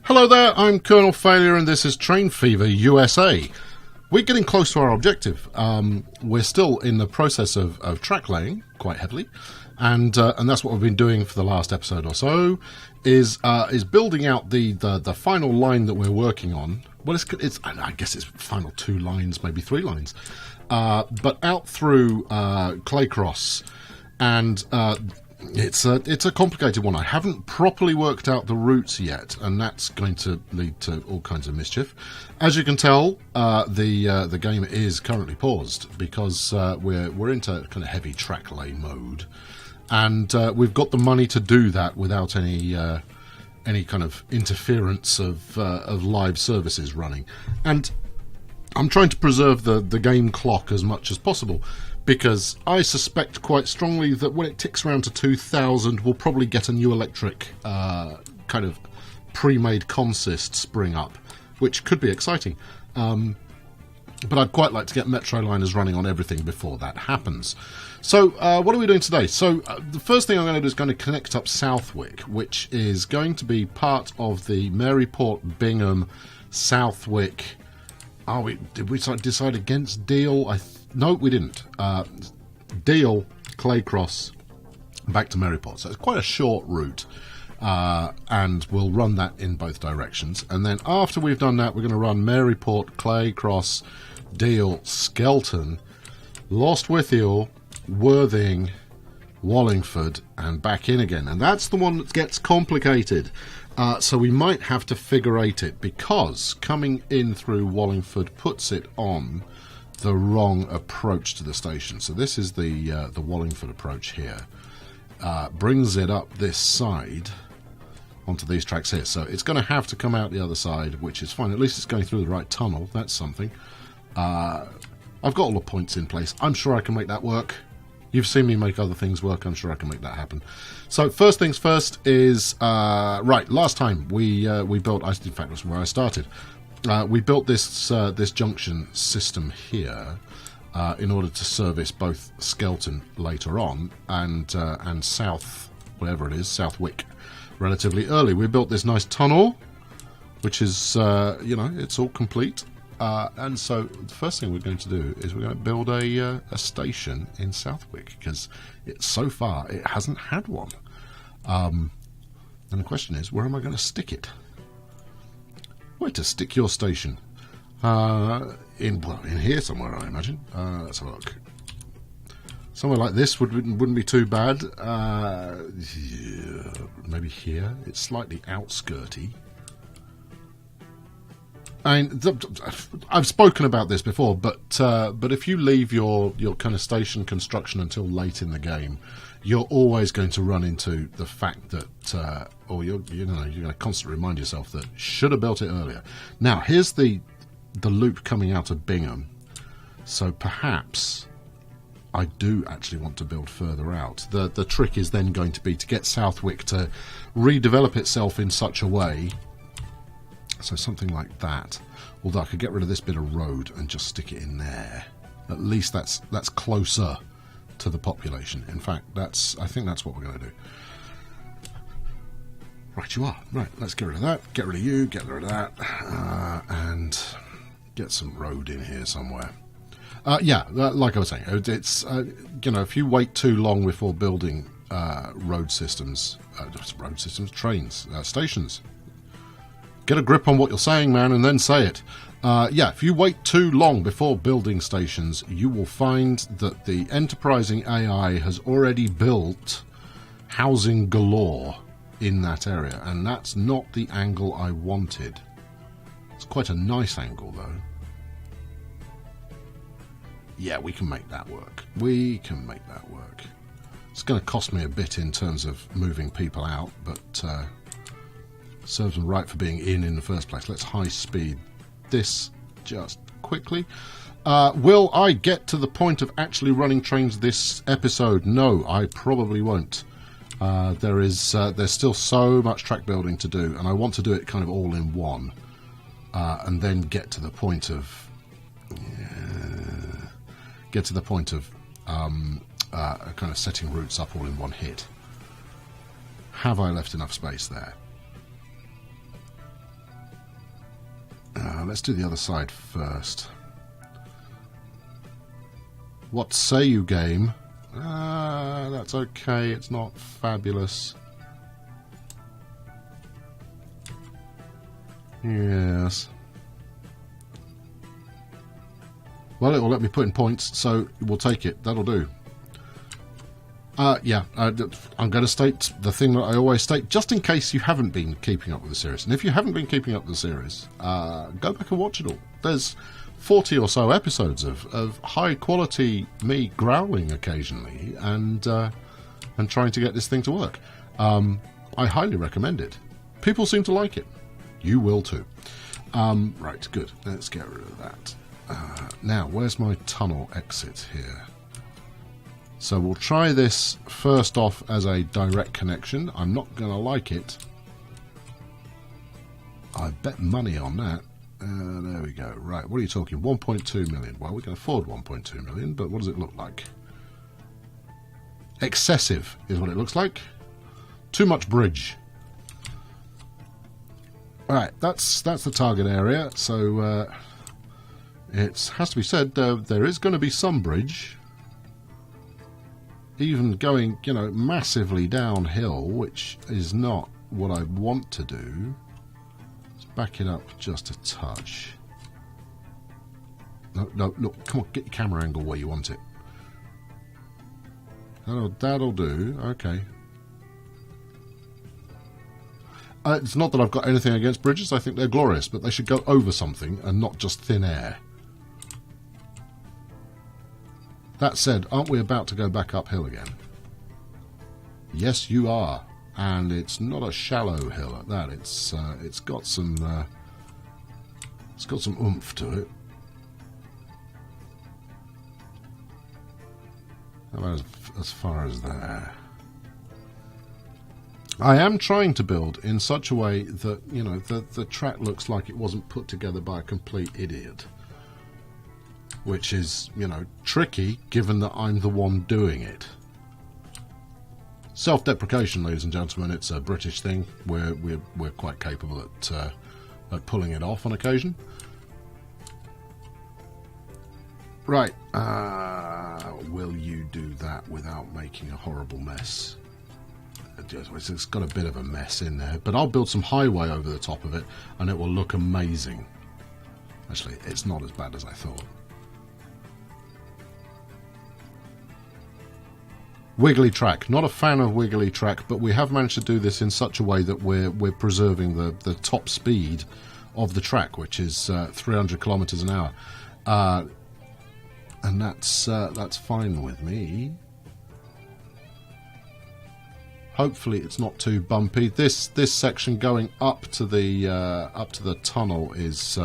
Hello there, I'm Colonel Failure and this is Train Fever USA. We're getting close to our objective. We're still in the process of track laying quite heavily, and that's what we've been doing for the last episode or so. Is building out the final line that we're working on. Well, I guess it's final 2 lines, maybe 3 lines, but out through Claycross, and it's a complicated one. I haven't properly worked out the routes yet, and that's going to lead to all kinds of mischief. As you can tell, the game is currently paused because we're into kind of heavy track lay mode, and we've got the money to do that without any kind of interference of live services running. And I'm trying to preserve the game clock as much as possible, because I suspect quite strongly that when it ticks around to 2000, we'll probably get a new electric kind of pre-made consist spring up, which could be exciting. But I'd quite like to get metro liners running on everything before that happens. So what are we doing today? So the first thing I'm going to do is going to connect up Southwick, which is going to be part of the Maryport, Bingham, Southwick. Did we decide against Deal? No, we didn't. Deal, Claycross, back to Maryport. So it's quite a short route, and we'll run that in both directions. And then after we've done that, we're going to run Maryport, Claycross, Deal, Skelton, Lostwithiel, Worthing, Wallingford, and back in again. And that's the one that gets complicated. So we might have to figure eight it, because coming in through Wallingford puts it on the wrong approach to the station. So this is the Wallingford approach here. Brings it up this side onto these tracks here. So it's going to have to come out the other side, which is fine. At least it's going through the right tunnel. That's something. I've got all the points in place. I'm sure I can make that work. You've seen me make other things work. I'm sure I can make that happen. So first things first is right. Last time we built. In fact, that's where I started. We built this junction system here in order to service both Skelton later on and South, whatever it is, Southwick, relatively early. We built this nice tunnel, which is it's all complete. And so the first thing we're going to do is we're going to build a station in Southwick, because so far it hasn't had one. And the question is, where am I going to stick it? Where to stick your station? In here somewhere, I imagine. Let's have a look. Somewhere like this wouldn't be too bad. Yeah, maybe here. It's slightly outskirty. I mean, I've spoken about this before, but if you leave your kind of station construction until late in the game, you're always going to run into the fact that, you're going to constantly remind yourself that should have built it earlier. Now, here's the loop coming out of Bingham, so perhaps I do actually want to build further out. The trick is then going to be to get Southwick to redevelop itself in such a way. So something like that. Although I could get rid of this bit of road and just stick it in there. At least that's closer to the population. In fact, I think that's what we're going to do. Right, you are. Right, let's get rid of that. Get rid of you. Get rid of that. And get some road in here somewhere. Like I was saying, it's if you wait too long before building trains, stations. Get a grip on what you're saying, man, and then say it. If you wait too long before building stations, you will find that the enterprising AI has already built housing galore in that area, and that's not the angle I wanted. It's quite a nice angle, though. Yeah, we can make that work. We can make that work. It's going to cost me a bit in terms of moving people out, but serves them right for being in the first place. Let's high speed this just quickly. Will I get to the point of actually running trains this episode? No, I probably won't. There's still so much track building to do, and I want to do it kind of all in one, and then get to the point of kind of setting routes up all in one hit. Have I left enough space there? Let's do the other side first. What say you, game? That's okay. It's not fabulous. Yes. Well, it will let me put in points, so we'll take it. That'll do. Yeah, I'm going to state the thing that I always state, just in case you haven't been keeping up with the series. And if you haven't been keeping up with the series, go back and watch it all. There's 40 or so episodes of high quality me growling occasionally and trying to get this thing to work. I highly recommend it. People seem to like it. You will too. Right, good. Let's get rid of that. Now, where's my tunnel exit here? So we'll try this first off as a direct connection. I'm not going to like it. I bet money on that. There we go. Right, what are you talking? 1.2 million. Well, we can afford 1.2 million, but what does it look like? Excessive is what it looks like. Too much bridge. Alright, that's the target area. So it has to be said, there is going to be some bridge. Even going, you know, massively downhill, which is not what I want to do. Let's back it up just a touch. No, look, come on, get your camera angle where you want it. That'll do, okay. It's not that I've got anything against bridges, I think they're glorious, but they should go over something and not just thin air. That said, aren't we about to go back uphill again? Yes, you are, and it's not a shallow hill at that. It's got some oomph to it. How about as far as there? I am trying to build in such a way that, you know, the track looks like it wasn't put together by a complete idiot. Which is, you know, tricky given that I'm the one doing it. Self-deprecation, ladies and gentlemen, it's a British thing. We're quite capable at pulling it off on occasion. Right, will you do that without making a horrible mess? It's got a bit of a mess in there, but I'll build some highway over the top of it and it will look amazing. Actually, it's not as bad as I thought. Wiggly track. Not a fan of wiggly track, but we have managed to do this in such a way that we're preserving the top speed of the track, which is 300 kilometers an hour, and that's fine with me. Hopefully, it's not too bumpy. This section going up to the tunnel is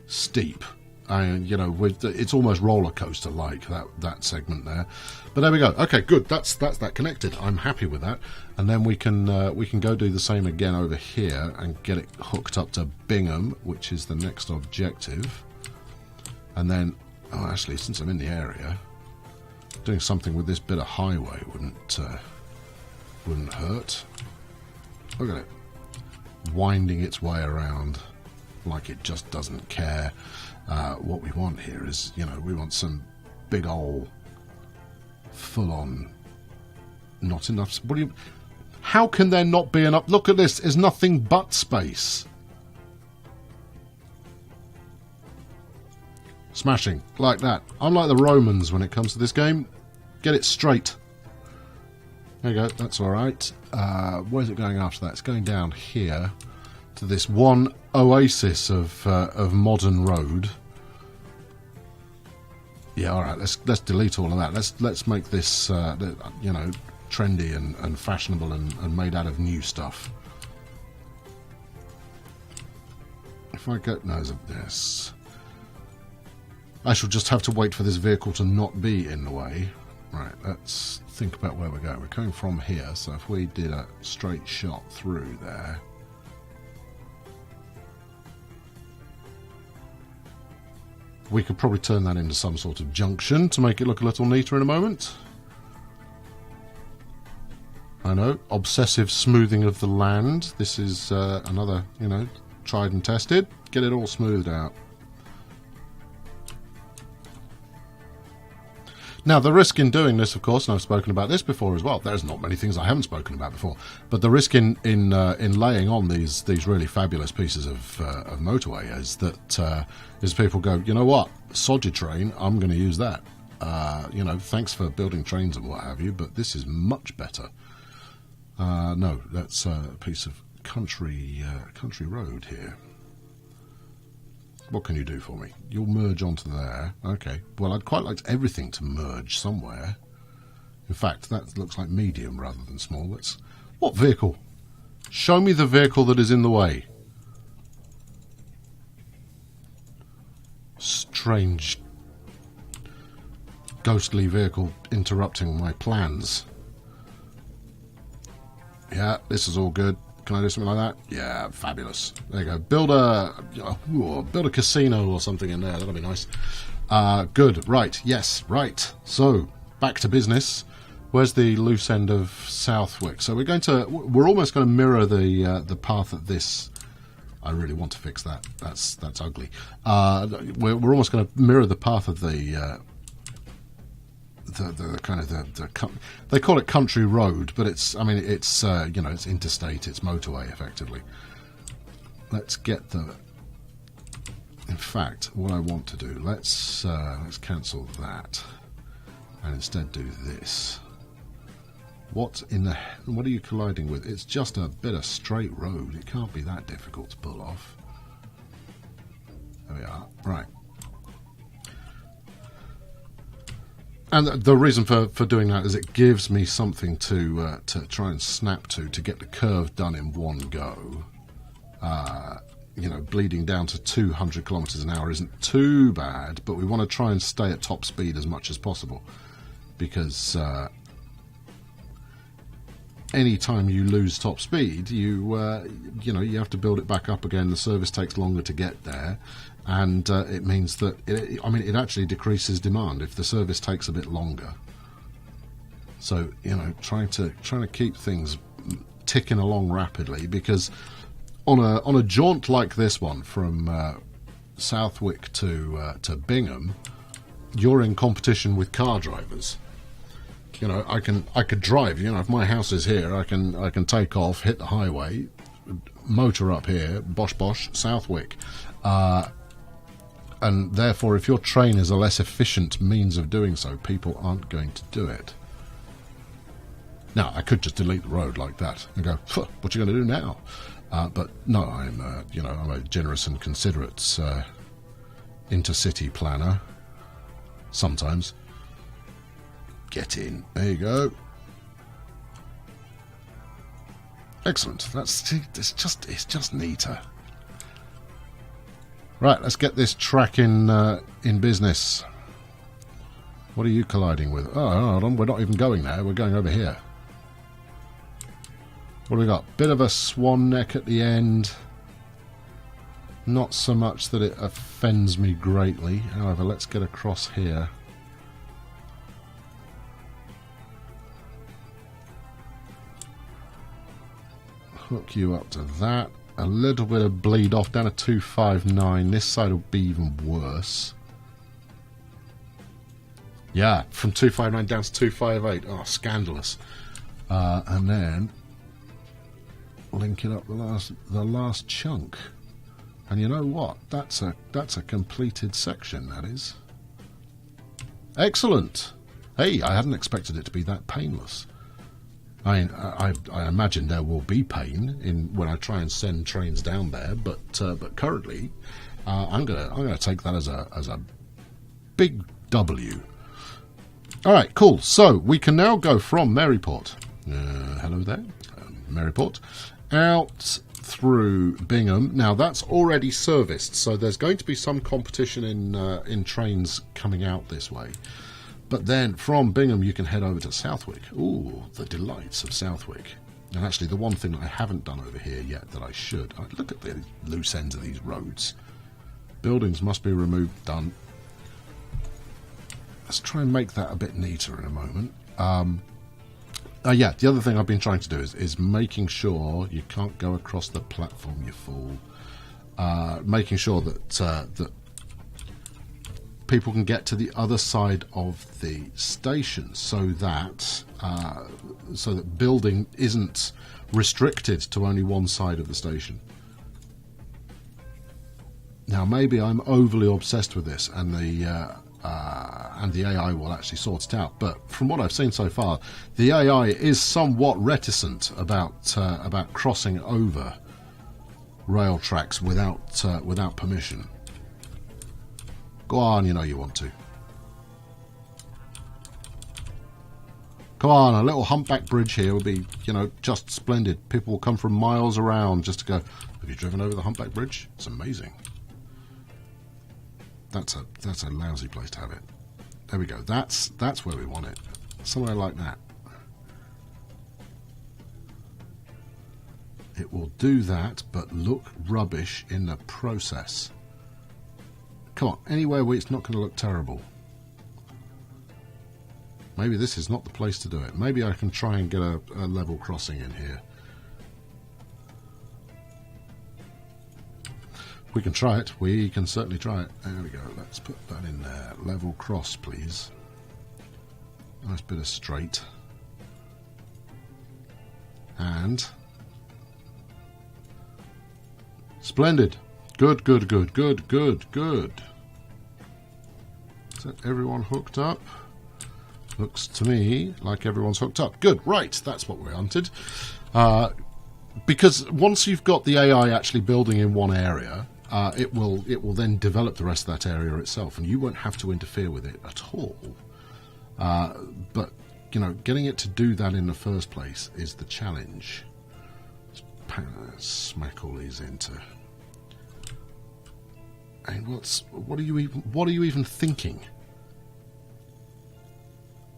steep. You know, it's almost roller coaster like that segment there, but there we go. Okay, good. That's that connected. I'm happy with that, and then we can go do the same again over here and get it hooked up to Bingham, which is the next objective. And then, oh, actually, since I'm in the area, doing something with this bit of highway wouldn't hurt. Look at it, winding its way around like it just doesn't care. What we want here is, you know, we want some big ol' full-on. Not enough. What do you? How can there not be enough? Look at this. There's nothing but space. Smashing like that. I'm like the Romans when it comes to this game. Get it straight. There you go. That's all right. Where's it going after that? It's going down here to this one oasis of modern road. Yeah, all right. Let's delete all of that. Let's make this you know, trendy and fashionable and made out of new stuff. If I go this, I shall just have to wait for this vehicle to not be in the way. Right. Let's think about where we're going. We're coming from here, so if we did a straight shot through there. We could probably turn that into some sort of junction to make it look a little neater in a moment. I know. Obsessive smoothing of the land. This is another, you know, tried and tested. Get it all smoothed out. Now, the risk in doing this, of course, and I've spoken about this before as well. There's not many things I haven't spoken about before, but the risk in laying on these really fabulous pieces of motorway is that people go, you know what, sod your train, I'm going to use that. You know, thanks for building trains and what have you, but this is much better. No, that's a piece of country road here. What can you do for me? You'll merge onto there. Okay. Well, I'd quite like everything to merge somewhere. In fact, that looks like medium rather than small. What vehicle? Show me the vehicle that is in the way. Strange, ghostly vehicle interrupting my plans. Yeah, this is all good. Can I do something like that? Yeah, fabulous. There you go. Build a casino or something in there. That'll be nice. Good. Right. Yes. Right. So back to business. Where's the loose end of Southwick? So we're almost going to mirror the path of this. I really want to fix that. That's ugly. We're almost going to mirror the path of the kind of they call it country road, but it's you know, it's interstate, it's motorway effectively. Let's get in fact, what I want to do, let's cancel that and instead do this. What are you colliding with? It's just a bit of straight road. It can't be that difficult to pull off. There we are. Right. And the reason for doing that is it gives me something to try and snap to get the curve done in one go. You know, bleeding down to 200 kilometers an hour isn't too bad, but we want to try and stay at top speed as much as possible, because any time you lose top speed, you have to build it back up again. The service takes longer to get there. And it means that it actually decreases demand if the service takes a bit longer. So, you know, trying to keep things ticking along rapidly, because on a jaunt like this one from Southwick to Bingham, you're in competition with car drivers. You know, I could drive. You know, if my house is here, I can take off, hit the highway, motor up here, bosh bosh, Southwick. And therefore, if your train is a less efficient means of doing so, people aren't going to do it. Now, I could just delete the road like that and go, what are you going to do now? But no, I'm a generous and considerate intercity planner. Sometimes. Get in. There you go. Excellent. It's just neater. Right, let's get this track in business. What are you colliding with? Oh, hold on, we're not even going there. We're going over here. What do we got? Bit of a swan neck at the end. Not so much that it offends me greatly. However, let's get across here. Hook you up to that. A little bit of bleed off down to 259. This side will be even worse. Yeah, from 259 down to 258. Oh, scandalous. And then link it up the last chunk. And you know what? That's a completed section, that is. Excellent. Hey, I hadn't expected it to be that painless. I imagine there will be pain when I try and send trains down there, but currently, I'm gonna take that as a big W. All right, cool. So we can now go from Maryport. Hello there, Maryport, out through Bingham. Now that's already serviced, so there's going to be some competition in trains coming out this way. But then from Bingham you can head over to Southwick. Ooh, the delights of Southwick. And actually the one thing that I haven't done over here yet that I should. Look at the loose ends of these roads. Buildings must be removed, done. Let's try and make that a bit neater in a moment. Yeah, the other thing I've been trying to do is making sure you can't go across the platform, you fool. Making sure that that people can get to the other side of the station, so that building isn't restricted to only one side of the station. Now, maybe I'm overly obsessed with this, and the AI will actually sort it out. But from what I've seen so far, the AI is somewhat reticent about crossing over rail tracks without permission. Go on, you know you want to. Come on, a little humpback bridge here would be, you know, just splendid. People will come from miles around just to go, have you driven over the humpback bridge? It's amazing. That's a lousy place to have it. There we go. That's where we want it. Somewhere like that. It will do that, but look rubbish in the process. Come on, anywhere where it's not going to look terrible. Maybe this is not the place to do it. Maybe I can try and get a level crossing in here. We can try it. We can certainly try it. There we go. Let's put that in there. Level cross, please. Nice bit of straight. And splendid. Good, good, good, good, good, good. Is that everyone hooked up? Looks to me like everyone's hooked up. Good, right. That's what we wanted. Because once you've got the AI actually building in one area, it will then develop the rest of that area itself, and you won't have to interfere with it at all. But you know, getting it to do that in the first place is the challenge. Let's smack all these into. And what are you even thinking?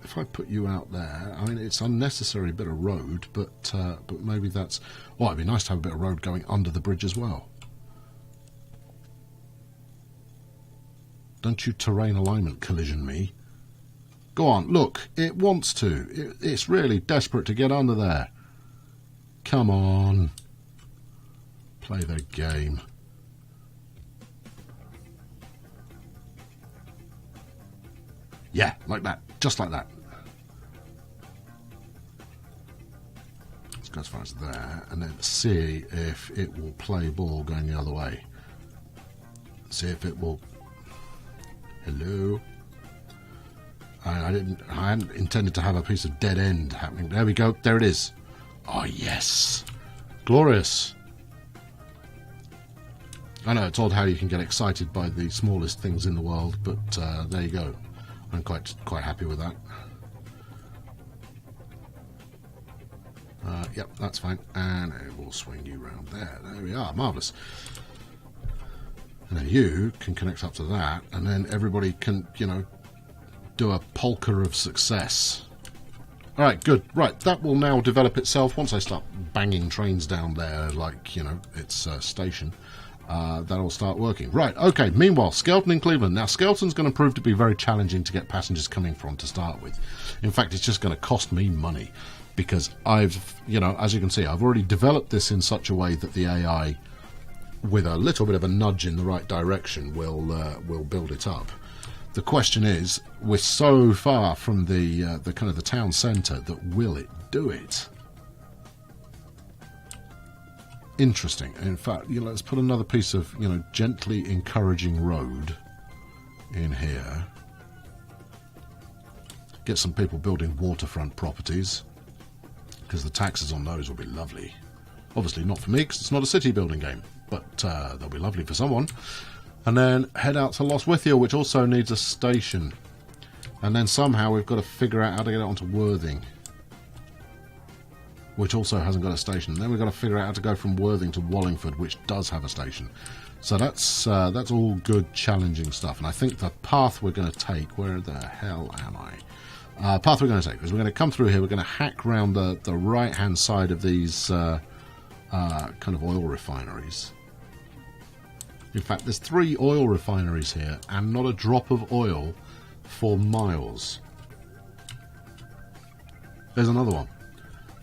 If I put you out there, I mean, it's unnecessary bit of road, but maybe that's. Well, it'd be nice to have a bit of road going under the bridge as well. Don't you terrain alignment collision me. Go on, look, it wants to. It's really desperate to get under there. Come on. Play the game. Yeah, like that. Just like that. Let's go as far as there, and then see if it will play ball going the other way. See if it will. Hello. I hadn't intended to have a piece of dead end happening. There we go. There it is. Oh yes, glorious. I know it's odd how you can get excited by the smallest things in the world, but there you go. I'm quite happy with that. Yep, that's fine, and it will swing you round there. There we are, marvellous. And then you can connect up to that, and then everybody can, you know, do a polka of success. All right, good. Right, that will now develop itself once I start banging trains down there, like, you know, its station. That'll start working. Right, okay, meanwhile, Skelton in Cleveland. Now, Skelton's going to prove to be very challenging to get passengers coming from to start with. In fact, it's just going to cost me money because I've, you know, as you can see, I've already developed this in such a way that the AI, with a little bit of a nudge in the right direction, will build it up. The question is, we're so far from the kind of the town centre that will it do it? Interesting. In fact, you know, let's put another piece of, you know, gently encouraging road in here. Get some people building waterfront properties, because the taxes on those will be lovely. Obviously not for me, because it's not a city building game, but they'll be lovely for someone. And then head out to Lostwithiel, which also needs a station. And then somehow we've got to figure out how to get it onto Worthing, which also hasn't got a station. Then we've got to figure out how to go from Worthing to Wallingford, which does have a station. So that's all good, challenging stuff. And I think the path we're going to take, where the hell am I? Path we're going to take is we're going to come through here. We're going to hack round the right-hand side of these kind of oil refineries. In fact, there's 3 oil refineries here and not a drop of oil for miles. There's another one.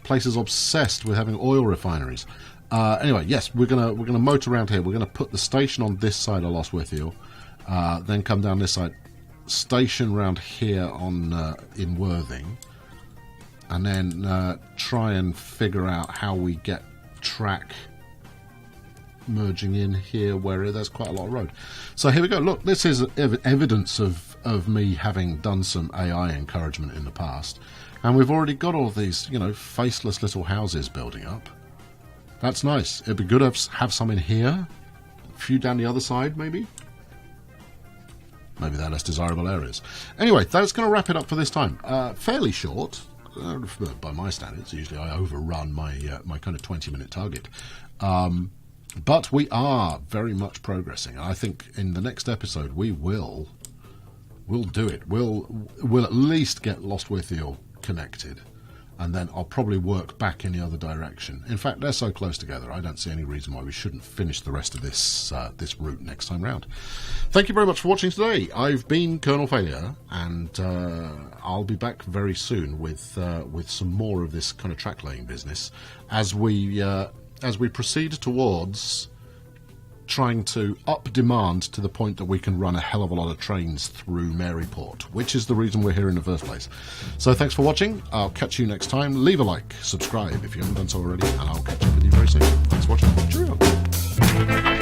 place is obsessed with having oil refineries. Anyway, yes, we're gonna motor around here. We're gonna put the station on this side of Lostwithiel, then come down this side, station round here on in Worthing, and then try and figure out how we get track merging in here where there's quite a lot of road. So here we go. Look, this is evidence of me having done some AI encouragement in the past, and we've already got all these, you know, faceless little houses building up. That's nice. It'd be good to have some in here, a few down the other side maybe. Maybe they're less desirable areas. Anyway, that's going to wrap it up for this time. Fairly short, by my standards. Usually I overrun my my kind of 20-minute target. But we are very much progressing. I think in the next episode we'll do it. We'll at least get Lostwithiel connected, and then I'll probably work back in the other direction. In fact, they're so close together, I don't see any reason why we shouldn't finish the rest of this this route next time round. Thank you very much for watching today. I've been Colonel Failure, and I'll be back very soon with some more of this kind of track laying business as we proceed towards trying to up demand to the point that we can run a hell of a lot of trains through Maryport, which is the reason we're here in the first place. So thanks for watching. I'll catch you next time. Leave a like, subscribe if you haven't done so already, and I'll catch up with you very soon. Thanks for watching. Cheerio.